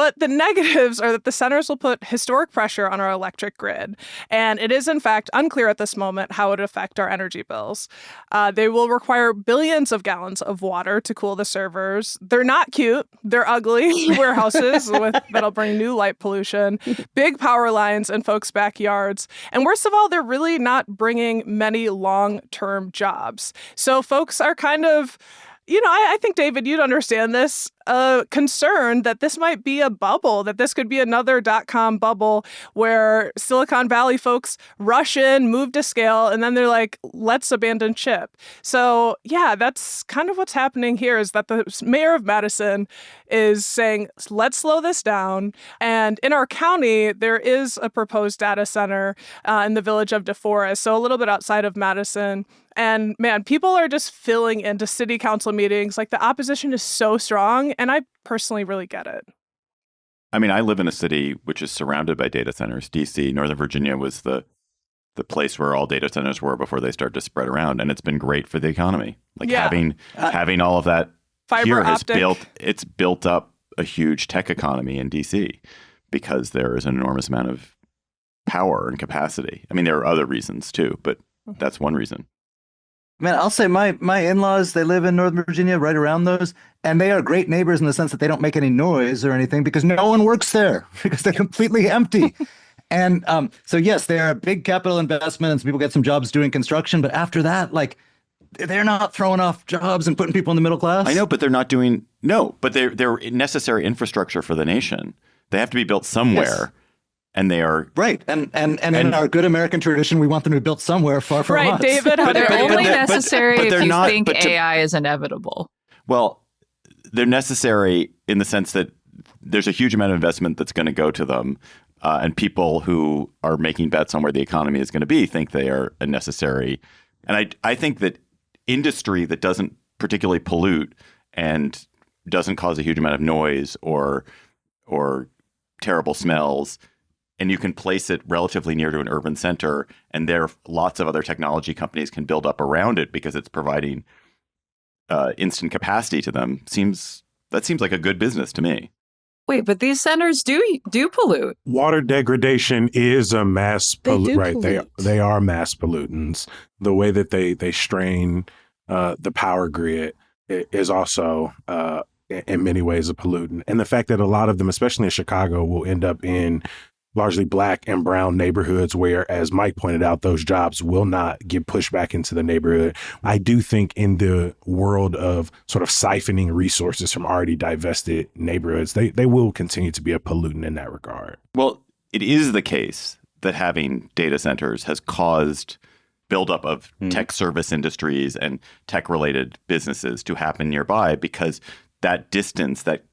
But the negatives are that the centers will put historic pressure on our electric grid. And it is, in fact, unclear at this moment how it would affect our energy bills. They will require billions of gallons of water to cool the servers. They're not cute. They're ugly warehouses that'll bring new light pollution, big power lines in folks' backyards. And worst of all, they're really not bringing many long-term jobs. So folks are kind of, I think, David, you'd understand this, concerned that this might be a bubble, that this could be another .com bubble where Silicon Valley folks rush in, move to scale, and then they're like, let's abandon ship. So, yeah, that's kind of what's happening here, is that the mayor of Madison is saying, let's slow this down. And in our county, there is a proposed data center in the village of DeForest, so a little bit outside of Madison. And man, people are just filling into city council meetings. Like, the opposition is so strong, and I personally really get it. I mean, I live in a city which is surrounded by data centers. DC, Northern Virginia was the place where all data centers were before they started to spread around, and it's been great for the economy. Like, having all of that fiber here optic. it's built up a huge tech economy in DC because there is an enormous amount of power and capacity. I mean, there are other reasons too, but that's one reason. Man, I'll say my in-laws, they live in Northern Virginia, right around those, and they are great neighbors in the sense that they don't make any noise or anything because no one works there because they're completely empty. And so, yes, they're a big capital investment and some people get some jobs doing construction. But after that, like, they're not throwing off jobs and putting people in the middle class. I know, but they're not doing but they're necessary infrastructure for the nation. They have to be built somewhere. Yes. And they are right, and in our good American tradition, we want them to be built somewhere far from us. Right, David. But they're only necessary if you think but AI is inevitable. Well, they're necessary in the sense that there's a huge amount of investment that's going to go to them, and people who are making bets on where the economy is going to be think they are necessary. And I think that industry that doesn't particularly pollute and doesn't cause a huge amount of noise or terrible smells, and you can place it relatively near to an urban center, and there lots of other technology companies can build up around it because it's providing instant capacity to them. That seems like a good business to me. Wait, but these centers do pollute. Water degradation is a mass pollutant, right? Pollute. They are mass pollutants. The way that they strain the power grid is also in many ways a pollutant. And the fact that a lot of them, especially in Chicago, will end up in largely Black and brown neighborhoods where, as Mike pointed out, those jobs will not get pushed back into the neighborhood. I do think in the world of sort of siphoning resources from already divested neighborhoods, they will continue to be a pollutant in that regard. Well, it is the case that having data centers has caused buildup of tech service industries and tech-related businesses to happen nearby because that distance, that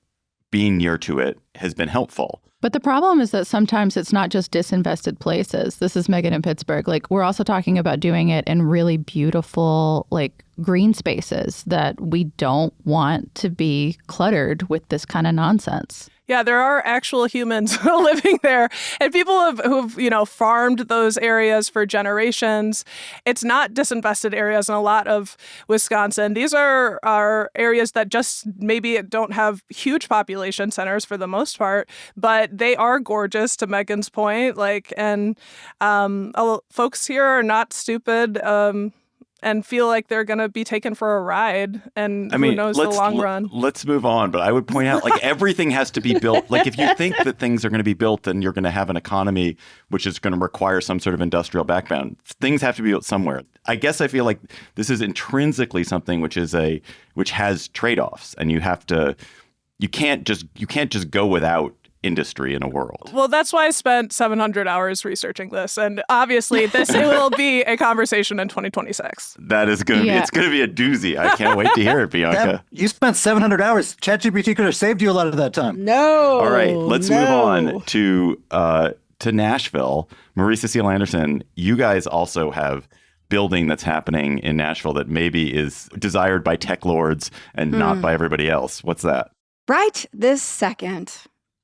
being near to it, has been helpful. But the problem is that sometimes it's not just disinvested places. This is Megan in Pittsburgh. Like, we're also talking about doing it in really beautiful, like, green spaces that we don't want to be cluttered with this kind of nonsense. Yeah, there are actual humans living there, and people who've farmed those areas for generations. It's not disinvested areas in a lot of Wisconsin. These are areas that just maybe don't have huge population centers for the most part, but they are gorgeous, to Megan's point. And folks here are not stupid. And feel like they're going to be taken for a ride. And who knows the long run. Let's move on. But I would point out, like, everything has to be built. Like, if you think that things are going to be built, then you're going to have an economy which is going to require some sort of industrial background. Things have to be built somewhere. I guess I feel like this is intrinsically something which has trade-offs, and you can't just go without industry in a world. Well, that's why I spent 700 hours researching this. And obviously it will be a conversation in 2026. That is going to be, it's going to be a doozy. I can't wait to hear it, Bianca. You spent 700 hours. ChatGPT could have saved you a lot of that time. No. All right, let's move on to Nashville. Marie-Cecile Anderson, you guys also have building that's happening in Nashville that maybe is desired by tech lords and not by everybody else. What's that? Right this second.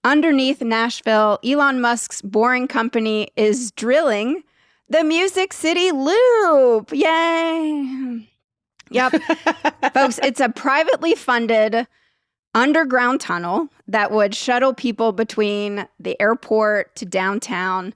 Underneath Nashville, Elon Musk's Boring Company is drilling the Music City Loop. Yay! Yep. Folks, it's a privately funded underground tunnel that would shuttle people between the airport to downtown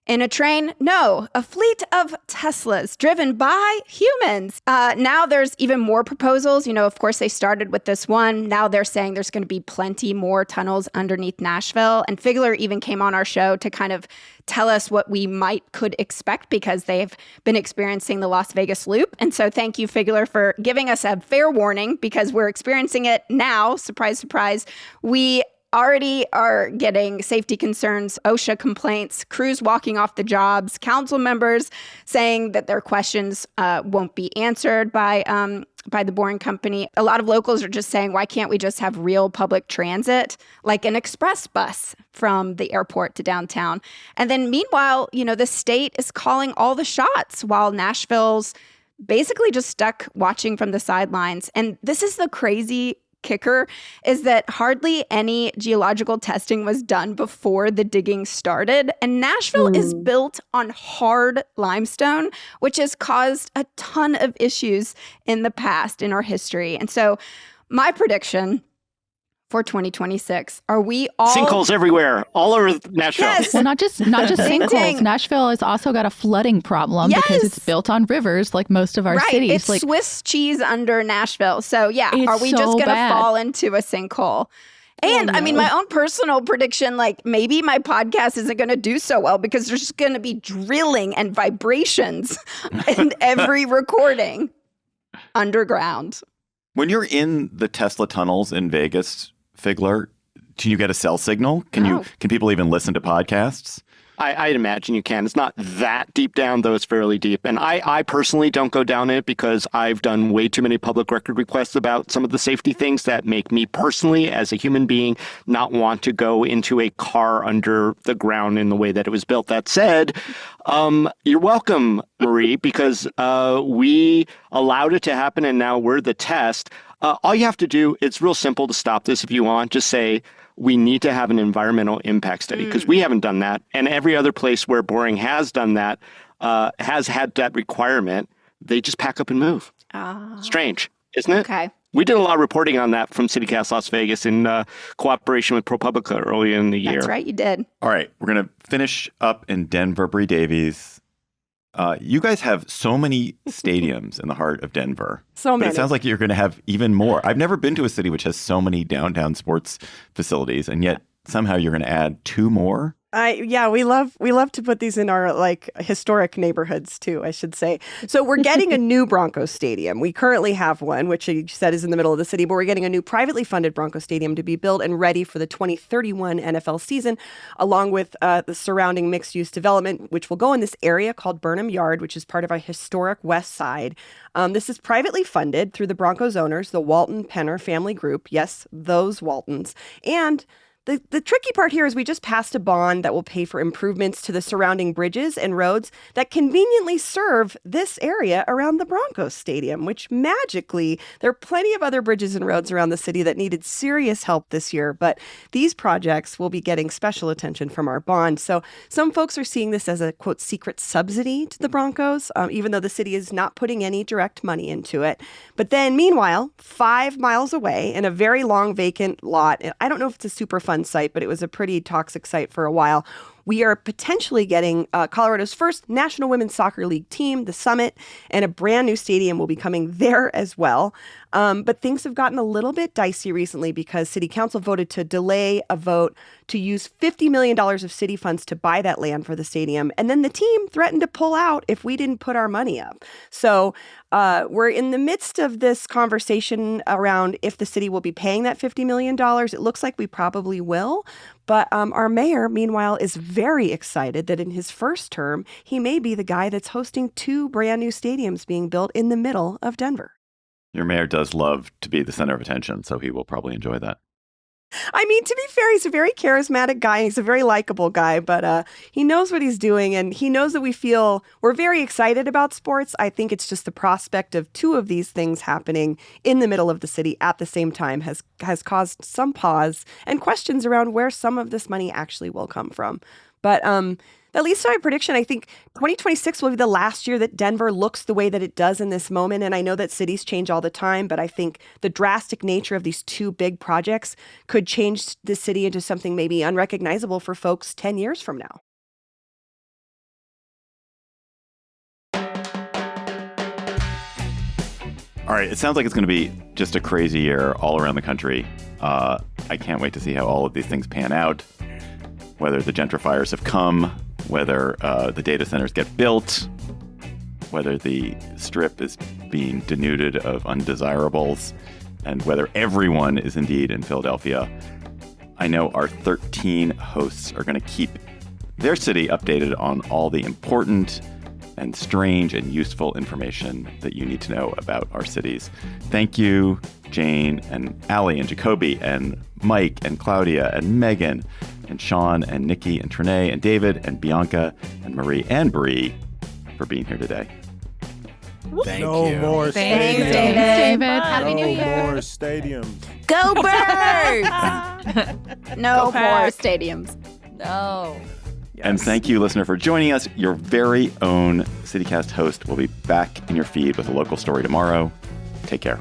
in a train? No, a fleet of Teslas driven by humans. Now there's even more proposals. Of course, they started with this one. Now they're saying there's going to be plenty more tunnels underneath Nashville. And Figler even came on our show to kind of tell us what we could expect because they've been experiencing the Las Vegas loop. And so thank you, Figler, for giving us a fair warning because we're experiencing it now. Surprise, surprise. We already are getting safety concerns, OSHA complaints, crews walking off the jobs, council members saying that their questions won't be answered by the Boring Company. A lot of locals are just saying, why can't we just have real public transit, like an express bus from the airport to downtown? And then meanwhile, the state is calling all the shots while Nashville's basically just stuck watching from the sidelines. And this is the crazy kicker, is that hardly any geological testing was done before the digging started. And Nashville is built on hard limestone, which has caused a ton of issues in the past in our history. And so my prediction for 2026, are we all sinkholes everywhere, all over Nashville? Yes. Well, not just sinkholes. Nashville has also got a flooding problem because it's built on rivers like most of our cities. It's like Swiss cheese under Nashville. So are we just going to fall into a sinkhole? And I mean, my own personal prediction, like maybe my podcast isn't going to do so well because there's just going to be drilling and vibrations in every recording underground. When you're in the Tesla tunnels in Vegas, Figler, can you get a cell signal? Can people even listen to podcasts? I'd imagine you can. It's not that deep down, though it's fairly deep. And I personally don't go down it because I've done way too many public record requests about some of the safety things that make me personally, as a human being, not want to go into a car under the ground in the way that it was built. That said, you're welcome, Marie, because we allowed it to happen and now we're the test. All you have to do, it's real simple to stop this if you want. Just say, we need to have an environmental impact study because we haven't done that. And every other place where Boring has done that, has had that requirement, they just pack up and move. Strange, isn't it? Okay. We did a lot of reporting on that from CityCast Las Vegas in cooperation with ProPublica early in the year. That's right, you did. All right, we're going to finish up in Denver. Bree Davies, you guys have so many stadiums in the heart of Denver. So many. But it sounds like you're going to have even more. I've never been to a city which has so many downtown sports facilities, and yet somehow you're going to add 2 more. We love to put these in our historic neighborhoods too, I should say. So we're getting a new Broncos stadium. We currently have one, which you said is in the middle of the city, but we're getting a new privately funded Broncos stadium to be built and ready for the 2031 NFL season, along with the surrounding mixed-use development, which will go in this area called Burnham Yard, which is part of our historic West Side. This is privately funded through the Broncos owners, the Walton Penner family group. Yes, those Waltons. And the tricky part here is we just passed a bond that will pay for improvements to the surrounding bridges and roads that conveniently serve this area around the Broncos Stadium, which magically, there are plenty of other bridges and roads around the city that needed serious help this year, but these projects will be getting special attention from our bond. So some folks are seeing this as a, quote, secret subsidy to the Broncos, even though the city is not putting any direct money into it. But then, meanwhile, 5 miles away in a very long vacant lot, and I don't know if it's a super fun site, but it was a pretty toxic site for a while. We are potentially getting Colorado's first National Women's Soccer League team, the Summit, and a brand new stadium will be coming there as well. But things have gotten a little bit dicey recently because City Council voted to delay a vote to use $50 million of city funds to buy that land for the stadium. And then the team threatened to pull out if we didn't put our money up. So we're in the midst of this conversation around if the city will be paying that $50 million. It looks like we probably will. But our mayor, meanwhile, is very excited that in his first term, he may be the guy that's hosting 2 brand new stadiums being built in the middle of Denver. Your mayor does love to be the center of attention, so he will probably enjoy that. I mean, to be fair, he's a very charismatic guy. He's a very likable guy, but he knows what he's doing, and he knows that we're very excited about sports. I think it's just the prospect of 2 of these things happening in the middle of the city at the same time has caused some pause and questions around where some of this money actually will come from. But At least my prediction, I think 2026 will be the last year that Denver looks the way that it does in this moment. And I know that cities change all the time, but I think the drastic nature of these two big projects could change the city into something maybe unrecognizable for folks 10 years from now. All right, it sounds like it's going to be just a crazy year all around the country. I can't wait to see how all of these things pan out, whether the gentrifiers have come, whether the data centers get built, whether the strip is being denuded of undesirables, and whether everyone is indeed in Philadelphia. I know our 13 hosts are going to keep their city updated on all the important and strange and useful information that you need to know about our cities. Thank you, Jane and Allie and Jacoby and Mike and Claudia and Megan and Sean and Nikki and Trinae and David and Bianca and Marie and Bree for being here today. Thank No you. more Thanks, stadiums. David. David, Happy New No Year. more stadiums. Go Birds! No more Pack. stadiums. No. And thank you, listener, for joining us. Your very own CityCast host will be back in your feed with a local story tomorrow. Take care.